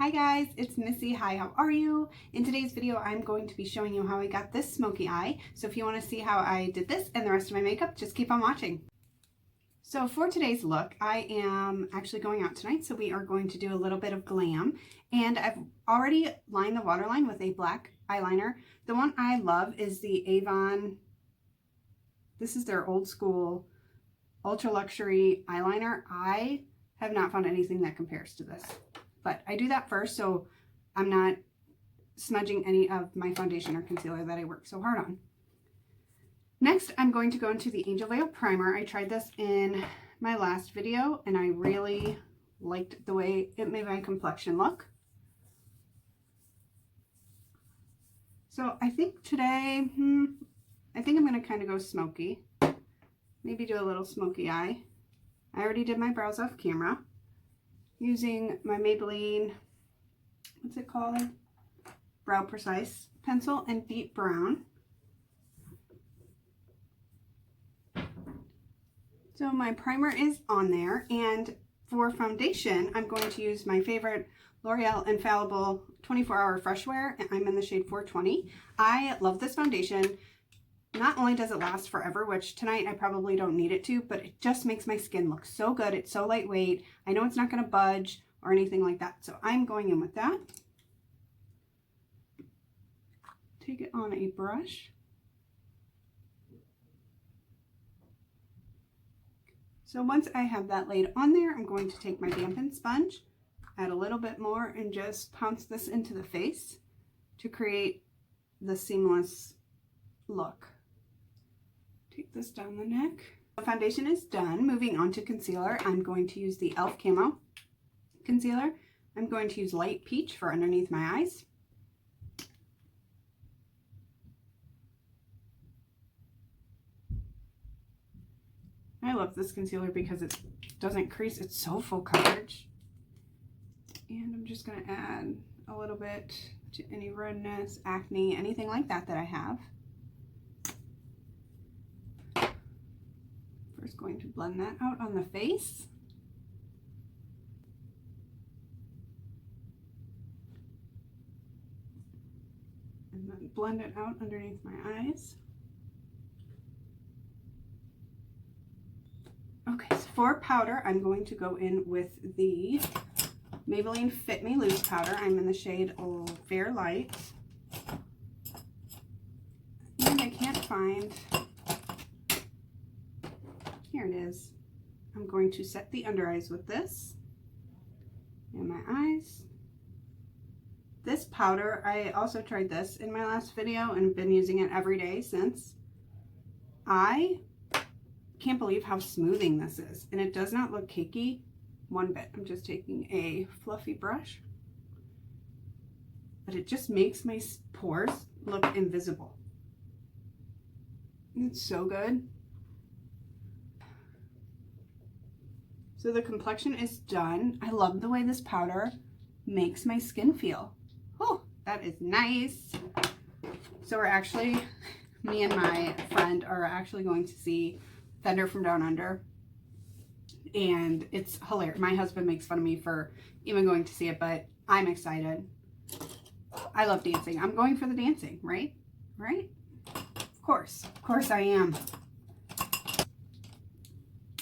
Hi guys, it's Missy. Hi, how are you? In today's video, I'm going to be showing you how I got this smoky eye. So if you want to see how I did this and the rest of my makeup, just keep on watching. So for today's look, I am actually going out tonight, so we are going to do a little bit of glam. And I've already lined the waterline with a black eyeliner. The one I love is the Avon. This is their old school ultra luxury eyeliner. I have not found anything that compares to this. But I do that first so I'm not smudging any of my foundation or concealer that I work so hard on. Next, I'm going to go into the Angel Veil Primer. I tried this in my last video and I really liked the way it made my complexion look. So I think today, I think I'm going to kind of go smoky. Maybe do a little smoky eye. I already did my brows off camera using my Maybelline, what's it called? Brow Precise pencil in Deep Brown. So my primer is on there, and for foundation, I'm going to use my favorite L'Oreal Infallible 24-Hour Fresh Wear, and I'm in the shade 420. I love this foundation. Not only does it last forever, which tonight I probably don't need it to, but it just makes my skin look so good. It's so lightweight. I know it's not going to budge or anything like that. So I'm going in with that. Take it on a brush. So once I have that laid on there, I'm going to take my dampened sponge, add a little bit more, and just pounce this into the face to create the seamless look. Take this down the neck. The foundation is done. Moving on to concealer, I'm going to use the E.l.f. Camo concealer. I'm going to use Light Peach for underneath my eyes. I love this concealer because it doesn't crease. It's so full coverage. And I'm just going to add a little bit to any redness, acne, anything like that that I have. First, going to blend that out on the face. And then blend it out underneath my eyes. Okay, so for powder, I'm going to go in with the Maybelline Fit Me Loose powder. I'm in the shade Fair Light. And I can't find... Here it is. I'm going to set the under eyes with this. And my eyes. This powder, I also tried this in my last video and been using it every day since. I can't believe how smoothing this is. And it does not look cakey one bit. I'm just taking a fluffy brush. But it just makes my pores look invisible. It's so good. So the complexion is done. I love the way this powder makes my skin feel. Oh, that is nice. So we're actually, me and my friend are actually going to see Thunder from Down Under. And it's hilarious. My husband makes fun of me for even going to see it, but I'm excited. I love dancing. I'm going for the dancing, right? Right? Of course I am.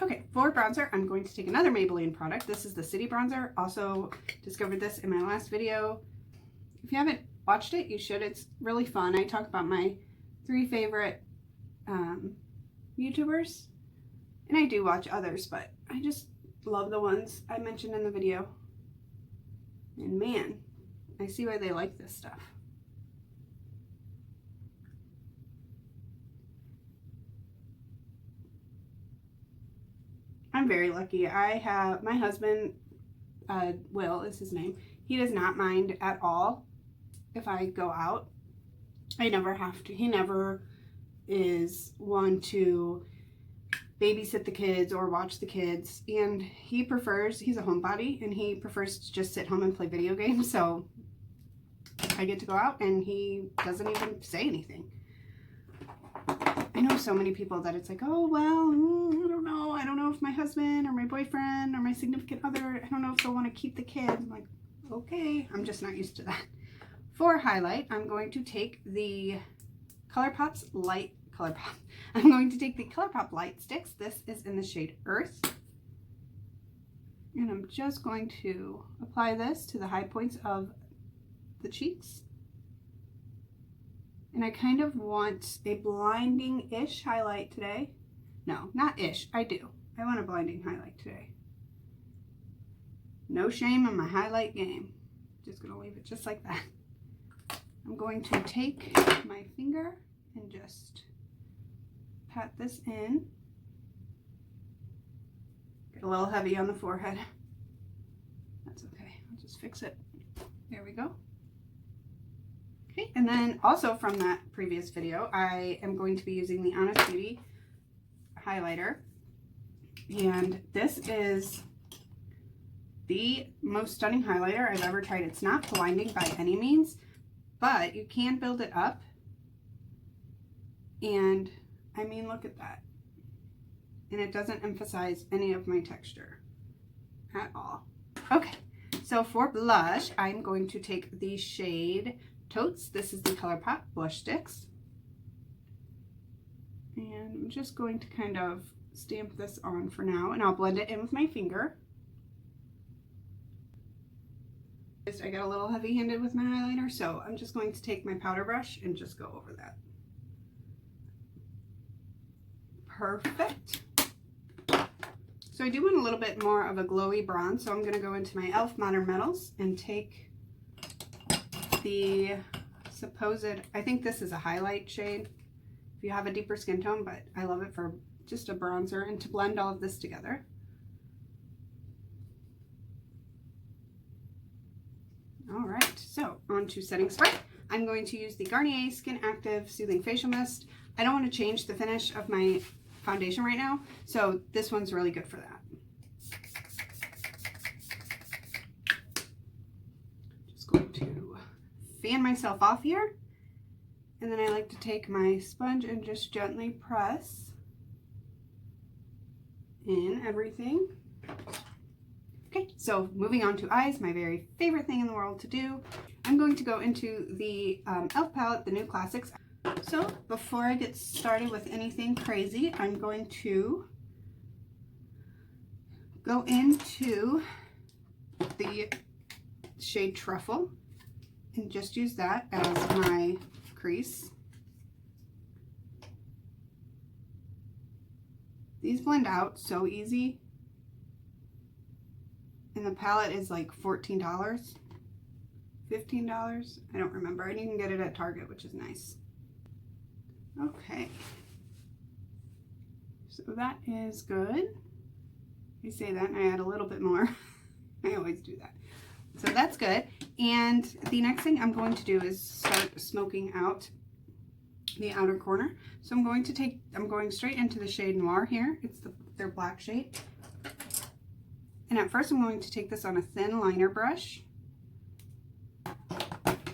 Okay, for bronzer, I'm going to take another Maybelline product. This is the City Bronzer. Also discovered this in my last video. If you haven't watched it, you should. It's really fun. I talk about my 3 favorite YouTubers. And I do watch others, but I just love the ones I mentioned in the video. And man, I see why they like this stuff. I'm very lucky. I have, my husband, Will is his name. He does not mind at all if I go out. I never have to. He never is one to babysit the kids or watch the kids. And he prefers, he's a homebody, and he prefers to just sit home and play video games. So I get to go out and he doesn't even say anything. I know so many people that it's like, oh, well, I don't know if my husband or my boyfriend or my significant other, I don't know if they'll want to keep the kids. I'm like, Okay, I'm just not used to that. For highlight, I'm going to take the Colourpop LiteStix. This is in the shade Urth. And I'm just going to apply this to the high points of the cheeks. And I kind of want a blinding-ish highlight today. No, not ish, I do. I want a blinding highlight today. No shame in my highlight game. Just gonna leave it just like that. I'm going to take my finger and just pat this in. Get a little heavy on the forehead. That's okay, I'll just fix it. There we go. Okay, and then also from that previous video, I am going to be using the Honest Beauty highlighter. And this is the most stunning highlighter I've ever tried. It's not blinding by any means, but you can build it up. And I mean, look at that. And it doesn't emphasize any of my texture at all. Okay, so for blush, I'm going to take the shade Totes. This is the Colourpop BlushStix. And I'm just going to kind of stamp this on for now, and I'll blend it in with my finger. I got a little heavy-handed with my eyeliner, so I'm just going to take my powder brush and just go over that. Perfect. So I do want a little bit more of a glowy bronze, so I'm going to go into my e.l.f. Modern Metals and take the supposed, I think this is a highlight shade if you have a deeper skin tone, but I love it for just a bronzer and to blend all of this together. All right, so on to setting spray. I'm going to use the Garnier SkinActive Soothing Facial Mist. I don't want to change the finish of my foundation right now, so this one's really good for that. Just going to fan myself off here, and then I like to take my sponge and just gently press in everything. Okay, so moving on to eyes, my very favorite thing in the world to do. I'm going to go into the e.l.f. palette, the New Classics. So before I get started with anything crazy, I'm going to go into the shade Truffle and just use that as my crease. These blend out so easy. And the palette is like $14, $15, I don't remember. And you can get it at Target, which is nice. Okay. So that is good. I say that and I add a little bit more. I always do that. So that's good. And the next thing I'm going to do is start smoking out the outer corner. So I'm going straight into the shade Noir here. It's their black shade. And at first I'm going to take this on a thin liner brush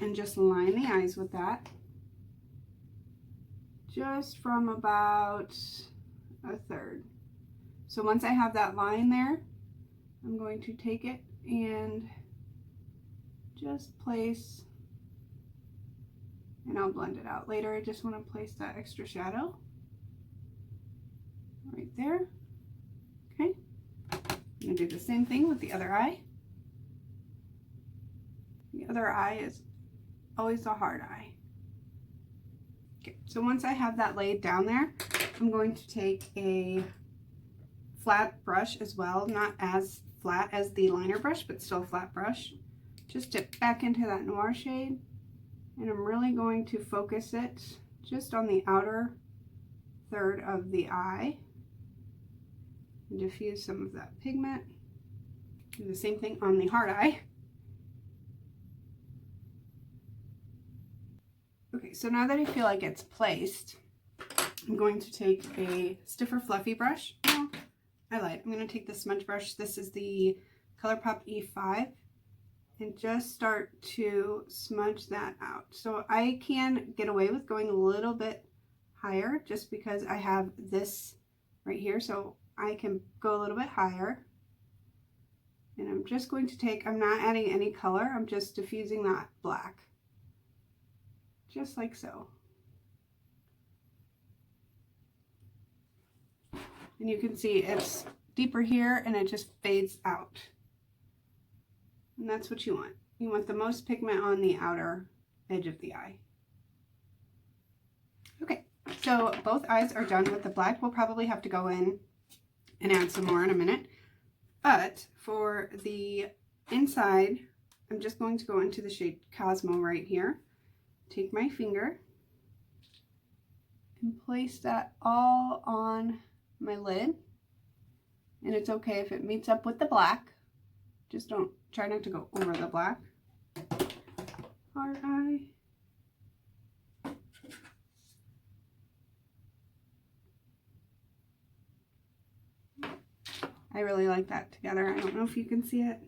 and just line the eyes with that. Just from about a third. So once I have that line there, I'm going to take it and just place, and I'll blend it out later. I just want to place that extra shadow right there. Okay. I'm going to do the same thing with the other eye. The other eye is always a hard eye. Okay, so once I have that laid down there, I'm going to take a flat brush as well, not as flat as the liner brush, but still a flat brush. Just dip back into that Noir shade, and I'm really going to focus it just on the outer third of the eye. And diffuse some of that pigment. Do the same thing on the hard eye. Okay, so now that I feel like it's placed, I'm going to take a stiffer fluffy brush. No, I lied. I'm going to take the smudge brush. This is the Colourpop E.l.f. and just start to smudge that out. So I can get away with going a little bit higher just because I have this right here. So I can go a little bit higher And I'm just going to take, I'm not adding any color, I'm just diffusing that black. Just like so. And you can see it's deeper here and it just fades out. And that's what you want. You want the most pigment on the outer edge of the eye. Okay, so both eyes are done with the black. We'll probably have to go in and add some more in a minute. But for the inside, I'm just going to go into the shade Cosmo right here. Take my finger and place that all on my lid. And it's okay if it meets up with the black. Just don't, try not to go over the black. Heart eye. I really like that together. I don't know if you can see it.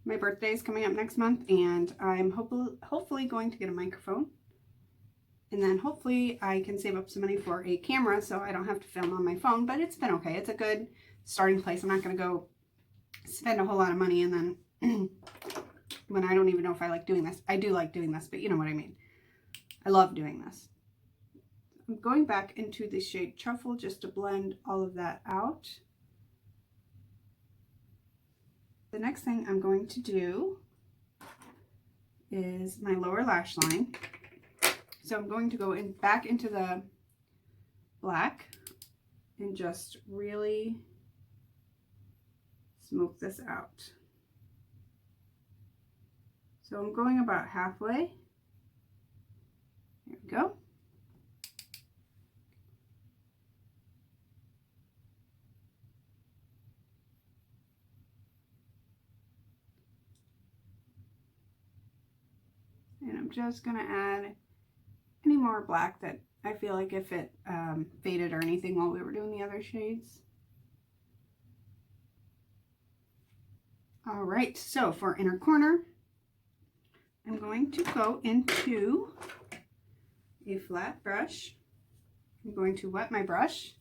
My birthday is coming up next month, and I'm hopefully going to get a microphone. And then hopefully I can save up some money for a camera so I don't have to film on my phone, but it's been okay. It's a good starting place. I'm not going to go spend a whole lot of money and then when I don't even know if I like doing this. I do like doing this, but you know what I mean. I love doing this. I'm going back into the shade Truffle just to blend all of that out. The next thing I'm going to do is my lower lash line. So I'm going to go in back into the black and just really smoke this out. So I'm going about halfway. There we go. And I'm just going to add any more black that I feel like if it faded or anything while we were doing the other shades. All right, so for inner corner, I'm going to go into a flat brush. I'm going to wet my brush,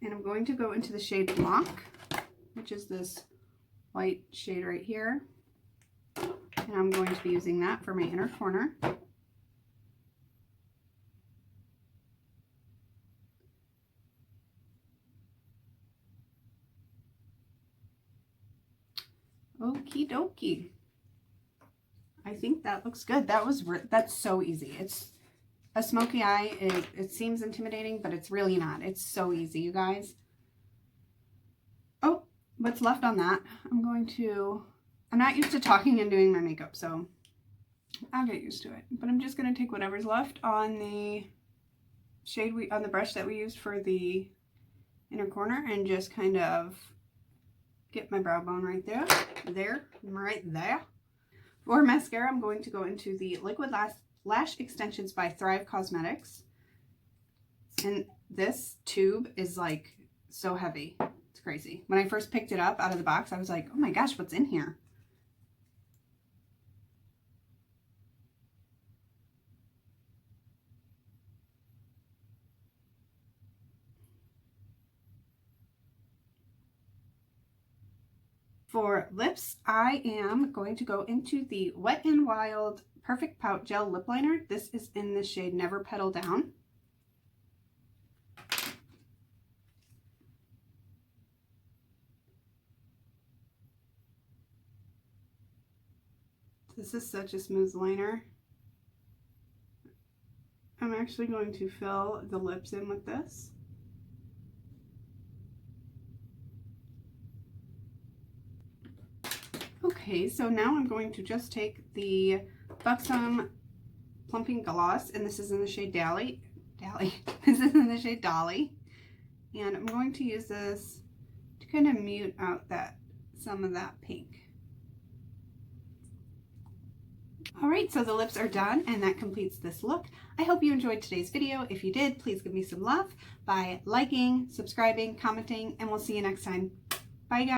and I'm going to go into the shade Blanc, which is this white shade right here. And I'm going to be using that for my inner corner. Okie dokie. I think that looks good. That's so easy. It's a smoky eye. It seems intimidating, but it's really not. It's so easy, you guys. Oh, what's left on that? I'm not used to talking and doing my makeup, so I'll get used to it. But I'm just going to take whatever's left on the shade on the brush that we used for the inner corner and just kind of get my brow bone right there. Right there. For mascara, I'm going to go into the Liquid Lash Extensions by Thrive Causemetics. And this tube is like so heavy. It's crazy. When I first picked it up out of the box, I was like, oh my gosh, what's in here? For lips, I am going to go into the Wet n Wild Perfect Pout Gel Lip Liner. This is in the shade Never Petal Down. This is such a smooth liner. I'm actually going to fill the lips in with this. Okay, so now I'm going to just take the Buxom Plumping Gloss, and this is in the shade Dolly. This is in the shade Dolly. And I'm going to use this to kind of mute out some of that pink. Alright, so the lips are done, and that completes this look. I hope you enjoyed today's video. If you did, please give me some love by liking, subscribing, commenting, and we'll see you next time. Bye, guys.